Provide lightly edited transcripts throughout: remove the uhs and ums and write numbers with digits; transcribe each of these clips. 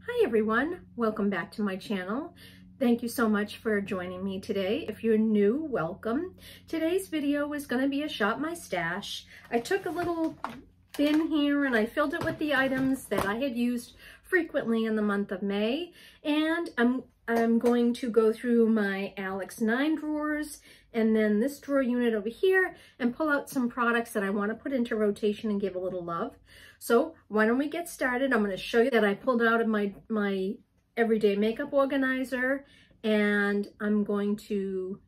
Hi everyone, welcome back to my channel. Thank you so much for joining me today. If you're new, welcome. Today's video is going to be a Shop My Stash. I took a little bin here and I filled it with the items that I had used frequently in the month of May, and I'm going to go through my Alex 9 drawers and then this drawer unit over here and pull out some products that I want to put into rotation and give a little love. So why don't we get started? I'm going to show you that I pulled out of my everyday makeup organizer, and I'm going to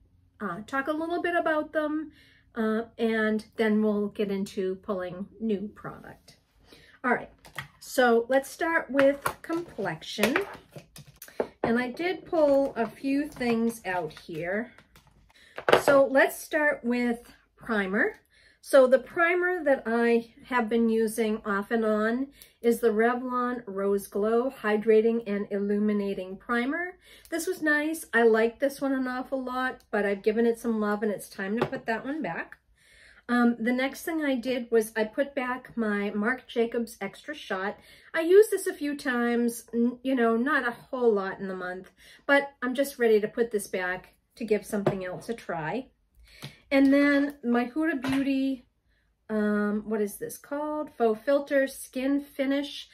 talk a little bit about them, and then we'll get into pulling new product. All right, so let's start with complexion. And I did pull a few things out here. So let's start with primer. So the primer that I have been using off and on is the Revlon Rose Glow Hydrating and Illuminating Primer. This was nice. I like this one an awful lot, but I've given it some love and it's time to put that one back. The next thing I did was I put back my Marc Jacobs Extra Shot. I used this a few times, you know, not a whole lot in the month, but I'm just ready to put this back to give something else a try. And then my Huda Beauty, what is this called? Faux Filter Skin Finish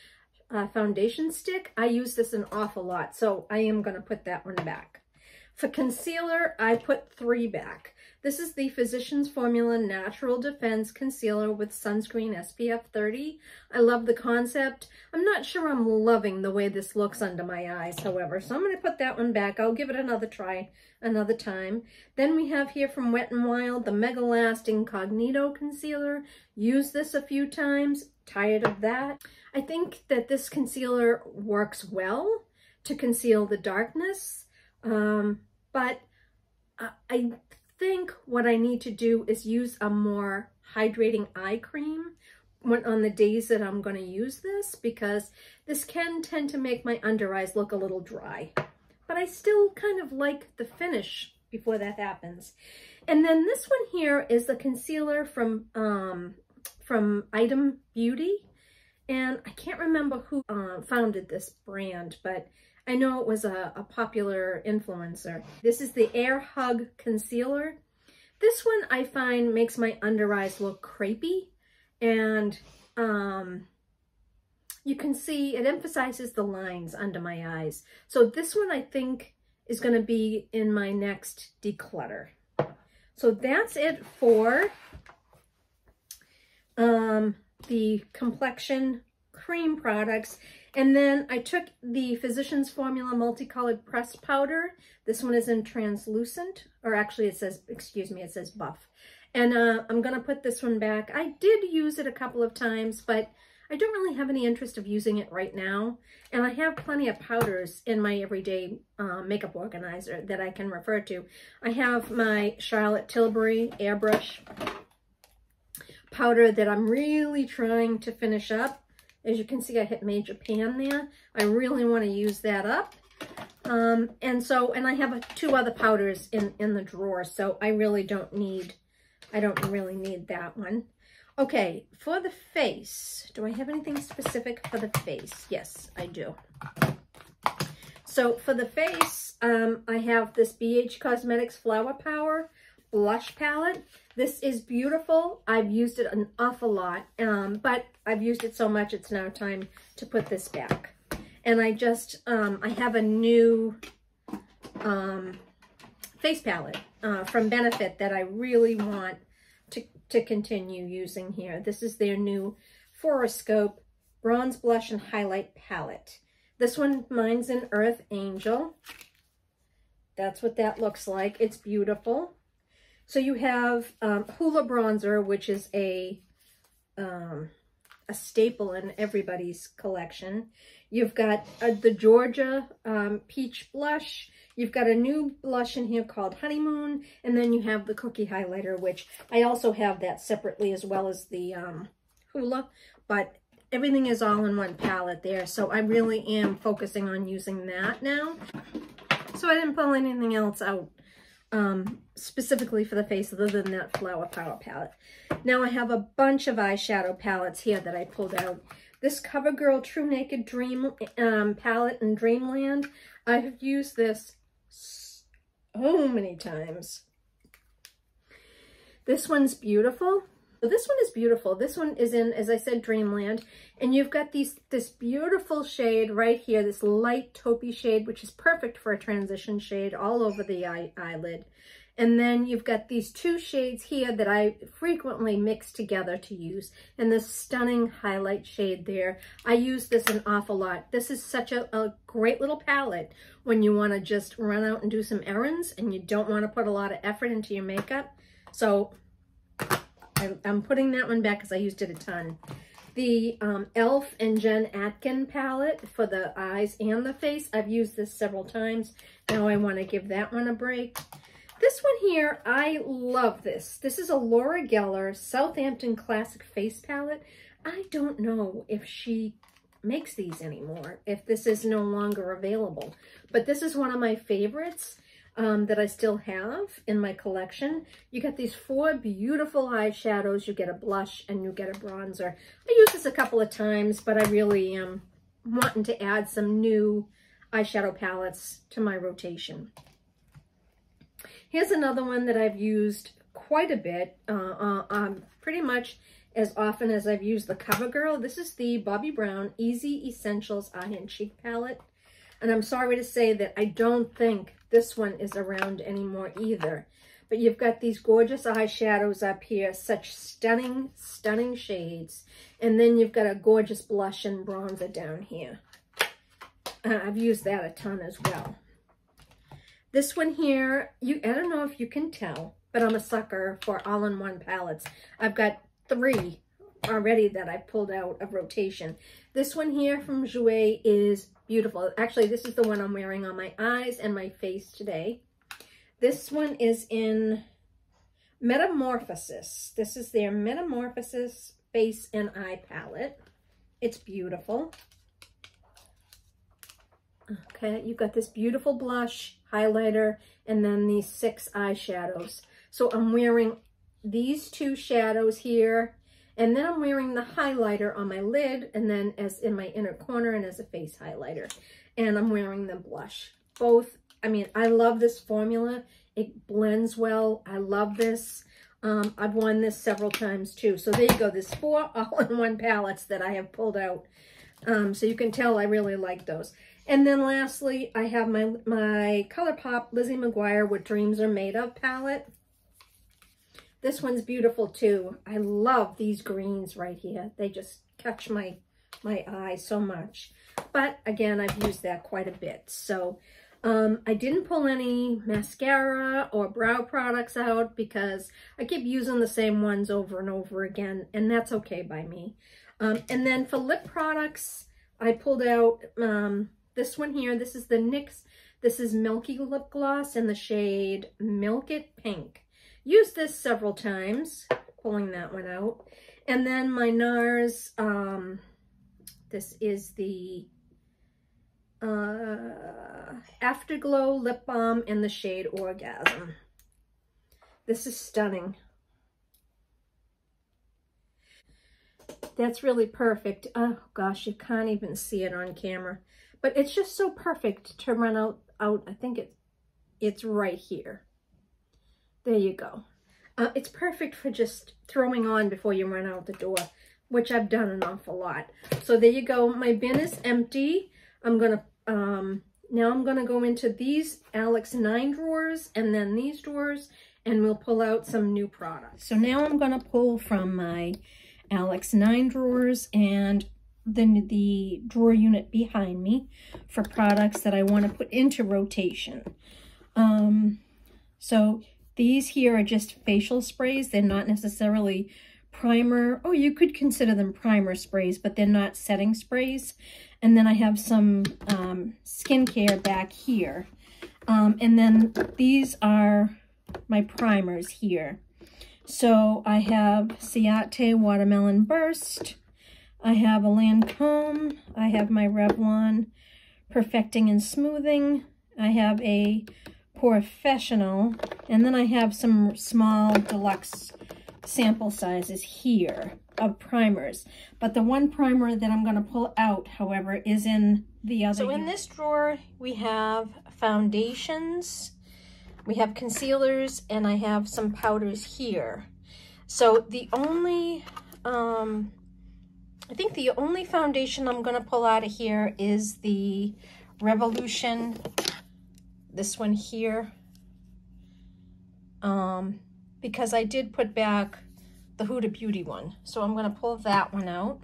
Foundation Stick. I use this an awful lot, so I am going to put that one back. For concealer, I put 3 back. This is the Physicians Formula Natural Defense Concealer with Sunscreen SPF 30. I love the concept. I'm not sure I'm loving the way this looks under my eyes, however, so I'm going to put that one back. I'll give it another try another time. Then we have here from Wet n Wild the Mega Last Incognito Concealer. Used this a few times. Tired of that. I think that this concealer works well to conceal the darkness, but I think what I need to do is use a more hydrating eye cream on the days that I'm going to use this, because this can tend to make my under eyes look a little dry. But I still kind of like the finish before that happens. And then this one here is the concealer from Item Beauty. And I can't remember who founded this brand, but I know it was a popular influencer. This is the Air Hug Concealer. This one I find makes my under eyes look crepey, and you can see it emphasizes the lines under my eyes. So this one I think is going to be in my next declutter. So that's it for the complexion cream products. And then I took the Physicians Formula Multicolored Pressed Powder. This one is in translucent, or actually it says, excuse me, it says buff. And I'm going to put this one back. I did use it a couple of times, but I don't really have any interest of using it right now. And I have plenty of powders in my everyday makeup organizer that I can refer to. I have my Charlotte Tilbury Airbrush powder that I'm really trying to finish up. As you can see, I hit Major Pan there. I really want to use that up. And I have 2 other powders in the drawer, so I really don't really need that one. Okay, for the face, do I have anything specific for the face? Yes, I do. So for the face, I have this BH Cosmetics Flower Power blush palette. This is beautiful. I've used it an awful lot, but I've used it so much it's now time to put this back. And I just, I have a new face palette from Benefit that I really want to continue using here. This is their new Horoscope Bronze Blush and Highlight Palette. This one, mine's in Earth Angel. That's what that looks like. It's beautiful. So you have Hoola Bronzer, which is a staple in everybody's collection. You've got the Georgia Peach Blush. You've got a new blush in here called Honeymoon. And then you have the Cookie Highlighter, which I also have that separately as well as the Hoola. But everything is all in one palette there. So I really am focusing on using that now. So I didn't pull anything else out specifically for the face other than that Flower Power palette. Now I have a bunch of eyeshadow palettes here that I pulled out. This CoverGirl True Naked Dream palette in Dreamland. I have used this so many times. This one's beautiful. So this one is beautiful. This one is in, as I said, Dreamland. And you've got this beautiful shade right here, this light taupey shade, which is perfect for a transition shade all over the eyelid. And then you've got these two shades here that I frequently mix together to use. And this stunning highlight shade there. I use this an awful lot. This is such a great little palette when you want to just run out and do some errands and you don't want to put a lot of effort into your makeup. So I'm putting that one back because I used it a ton. The e.l.f. and Jen Atkin palette for the eyes and the face. I've used this several times. Now I want to give that one a break. This one here, I love this. This is a Laura Geller Southampton Classic Face Palette. I don't know if she makes these anymore, if this is no longer available. But this is one of my favorites that I still have in my collection. You get these 4 beautiful eyeshadows. You get a blush and you get a bronzer. I used this a couple of times, but I really am wanting to add some new eyeshadow palettes to my rotation. Here's another one that I've used quite a bit, pretty much as often as I've used the CoverGirl. This is the Bobbi Brown Easy Essentials Eye and Cheek Palette. And I'm sorry to say that I don't think this one is around anymore either. But you've got these gorgeous eyeshadows up here, such stunning, stunning shades. And then you've got a gorgeous blush and bronzer down here. I've used that a ton as well. This one here, I don't know if you can tell, but I'm a sucker for all-in-one palettes. I've got 3 already that I pulled out of rotation. This one here from Jouer is beautiful. Actually, this is the one I'm wearing on my eyes and my face today. This one is in Metamorphosis. This is their Metamorphosis Face and Eye Palette. It's beautiful. Okay, you've got this beautiful blush, highlighter, and then these 6 eyeshadows. So I'm wearing these 2 shadows here, and then I'm wearing the highlighter on my lid, and then as in my inner corner and as a face highlighter. And I'm wearing the blush. Both, I mean, I love this formula. It blends well. I love this. I've worn this several times too. So there you go. There's 4 all-in-one palettes that I have pulled out. So you can tell I really like those. And then lastly, I have my ColourPop Lizzie McGuire What Dreams Are Made Of palette. This one's beautiful too. I love these greens right here. They just catch my eye so much. But again, I've used that quite a bit. So I didn't pull any mascara or brow products out because I keep using the same ones over and over again, and that's okay by me. And then for lip products, I pulled out this one here. This is the NYX. This is Milky Lip Gloss in the shade Milk It Pink. Used this several times, pulling that one out. And then my NARS, this is the Afterglow Lip Balm in the shade Orgasm. This is stunning. That's really perfect. Oh gosh, you can't even see it on camera. But it's just so perfect to run out. I think it's right here. There you go. It's perfect for just throwing on before you run out the door, which I've done an awful lot. So there you go. My bin is empty. I'm gonna now I'm gonna go into these Alex 9 drawers and then these drawers, and we'll pull out some new products. So now I'm gonna pull from my Alex 9 drawers and then the drawer unit behind me for products that I want to put into rotation. So these here are just facial sprays. They're not necessarily primer. Oh, you could consider them primer sprays, but they're not setting sprays. And then I have some skincare back here. And then these are my primers here. So I have Ciate Watermelon Burst. I have a Lancome. I have my Revlon Perfecting and Smoothing. I have a Professional. And then I have some small deluxe sample sizes here of primers. But the one primer that I'm going to pull out, however, is in the other. So in this drawer, we have foundations, we have concealers, and I have some powders here. So the only, I think the only foundation I'm going to pull out of here is the Revolution, this one here, because I did put back the Huda Beauty one. So I'm going to pull that one out.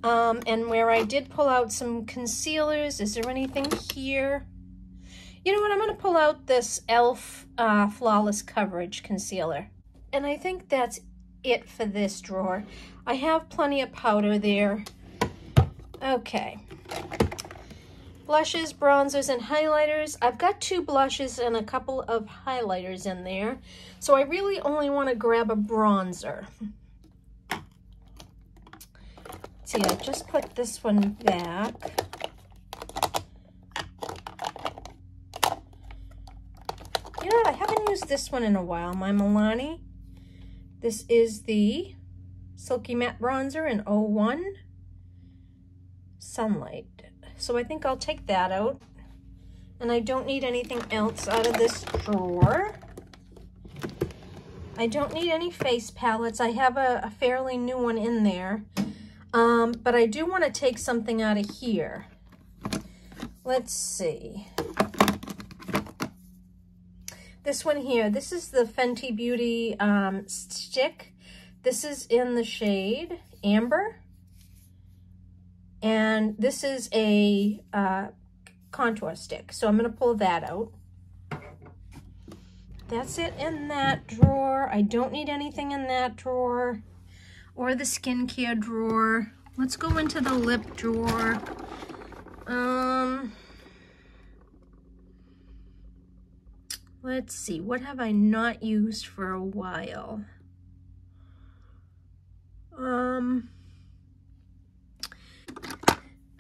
And where I did pull out some concealers, is there anything here? You know what, I'm going to pull out this e.l.f. Flawless Coverage Concealer. And I think that's it for this drawer. I have plenty of powder there. Okay. Blushes, bronzers, and highlighters. I've got 2 blushes and a couple of highlighters in there. So I really only want to grab a bronzer. See, I just put this one back. You know what? I haven't used this one in a while. My Milani. This is the Silky Matte Bronzer in 01 Sunlight. So I think I'll take that out. And I don't need anything else out of this drawer. I don't need any face palettes. I have a fairly new one in there. But I do want to take something out of here. Let's see. This one here, this is the Fenty Beauty stick. This is in the shade Amber. And this is a contour stick. So I'm going to pull that out. That's it in that drawer. I don't need anything in that drawer or the skincare drawer. Let's go into the lip drawer. Let's see, what have I not used for a while? I'm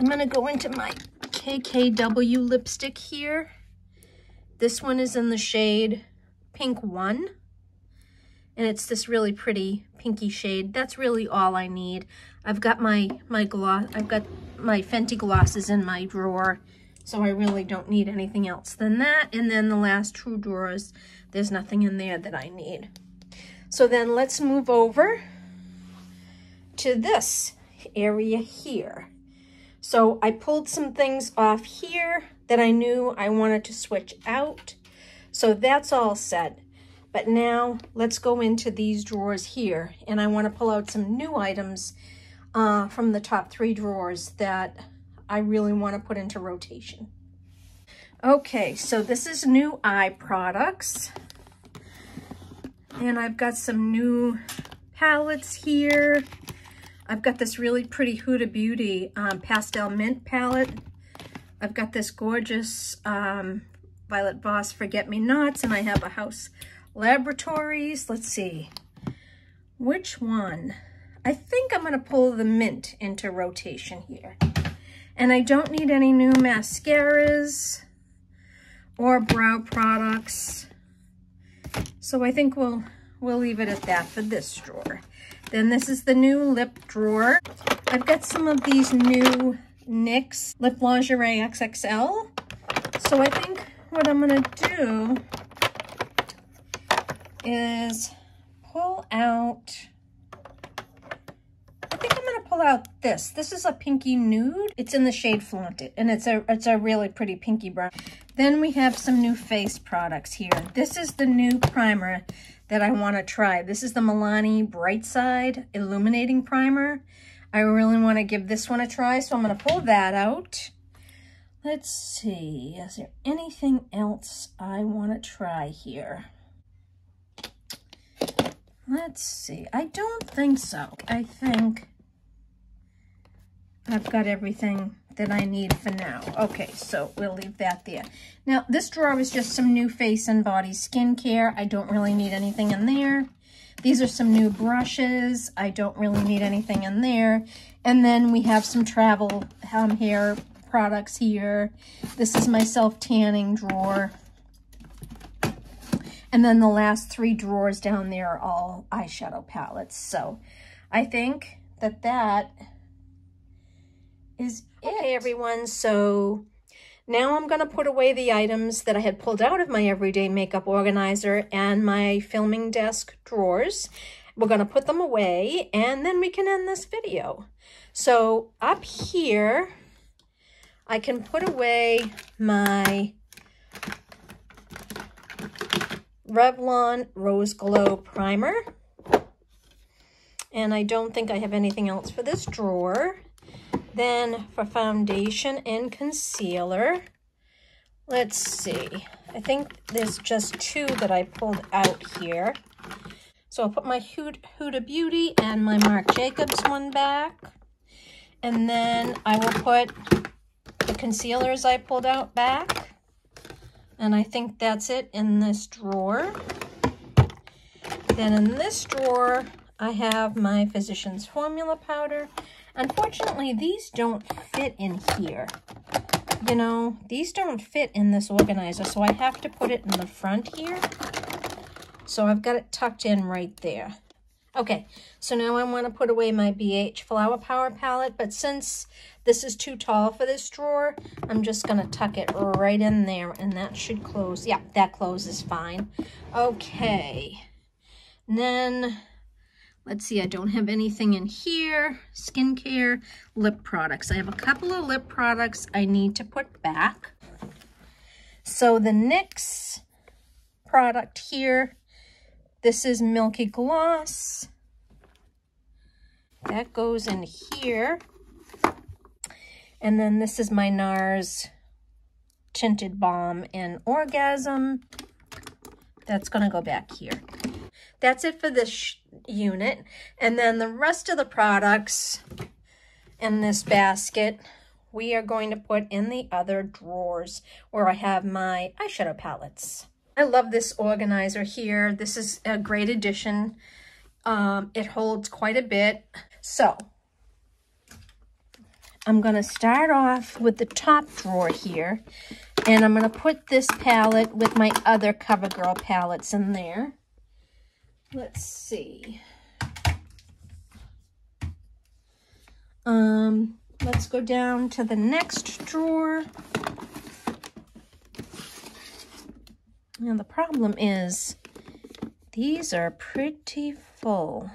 gonna go into my KKW lipstick here. This one is in the shade Pink 1. And it's this really pretty pinky shade. That's really all I need. I've got my gloss, I've got my Fenty glosses in my drawer, so I really don't need anything else than that. And then the last 2 drawers, there's nothing in there that I need. So then let's move over to this area here. So I pulled some things off here that I knew I wanted to switch out. So that's all set. But now let's go into these drawers here, and I want to pull out some new items from the top 3 drawers that I really want to put into rotation. Okay, so this is new eye products, and I've got some new palettes here. I've got this really pretty Huda Beauty Pastel Mint palette. I've got this gorgeous Violet Voss Forget Me Nots, and I have a House Laboratories. Let's see, which one? I think I'm going to pull the mint into rotation here. And I don't need any new mascaras or brow products. So I think we'll leave it at that for this drawer. Then this is the new lip drawer. I've got some of these new NYX Lip Lingerie XXL. So I think what I'm going to do is pull out, I think I'm going to pull out this. This is a pinky nude. It's in the shade Flaunt It, and it's a really pretty pinky brown. Then we have some new face products here. This is the new primer that I want to try. This is the Milani Bright Side Illuminating Primer. I really want to give this one a try, so I'm going to pull that out. Let's see, is there anything else I want to try here? Let's see. I don't think so. I think I've got everything that I need for now. Okay, so we'll leave that there. Now, this drawer is just some new face and body skincare. I don't really need anything in there. These are some new brushes. I don't really need anything in there. And then we have some travel hair products here. This is my self-tanning drawer. And then the last 3 drawers down there are all eyeshadow palettes. So I think that that is it. Okay, everyone, so now I'm going to put away the items that I had pulled out of my everyday makeup organizer and my filming desk drawers. We're going to put them away, and then we can end this video. So up here, I can put away my Revlon Rose Glow Primer. And I don't think I have anything else for this drawer. Then for foundation and concealer, let's see. I think there's just 2 that I pulled out here. So I'll put my Huda Beauty and my Marc Jacobs one back. And then I will put the concealers I pulled out back. And I think that's it in this drawer. Then in this drawer, I have my Physicians Formula powder. Unfortunately, these don't fit in here. You know, these don't fit in this organizer, so I have to put it in the front here. So I've got it tucked in right there. Okay, so now I want to put away my BH Flower Power palette, but since this is too tall for this drawer, I'm just going to tuck it right in there, and that should close. Yeah, that closes fine. Okay, and then let's see, I don't have anything in here. Skincare, lip products. I have a couple of lip products I need to put back. So the NYX product here, this is Milky Gloss. That goes in here. And then this is my NARS Tinted Balm in Orgasm. That's going to go back here. That's it for this unit. And then the rest of the products in this basket, we are going to put in the other drawers where I have my eyeshadow palettes. I love this organizer here. This is a great addition. It holds quite a bit. So I'm going to start off with the top drawer here. And I'm going to put this palette with my other CoverGirl palettes in there. Let's see. Let's go down to the next drawer. Now the problem is these are pretty full.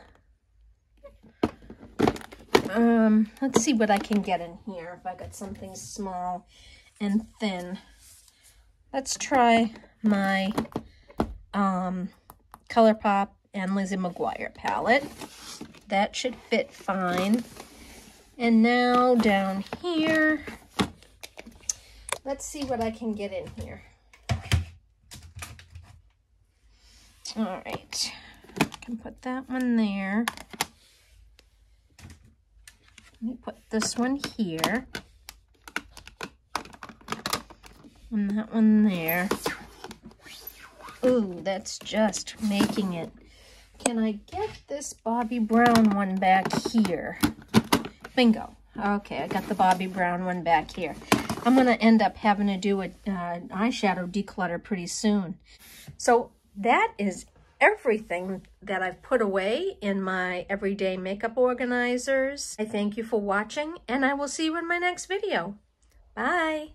Let's see what I can get in here if I got something small and thin. Let's try my ColourPop and Lizzie McGuire palette. That should fit fine. And now down here, let's see what I can get in here. All right, I can put that one there. Let me put this one here. And that one there. Ooh, that's just making it. Can I get this Bobbi Brown one back here? Bingo. Okay, I got the Bobbi Brown one back here. I'm going to end up having to do an eyeshadow declutter pretty soon. So that is everything that I've put away in my everyday makeup organizers. I thank you for watching, and I will see you in my next video. Bye.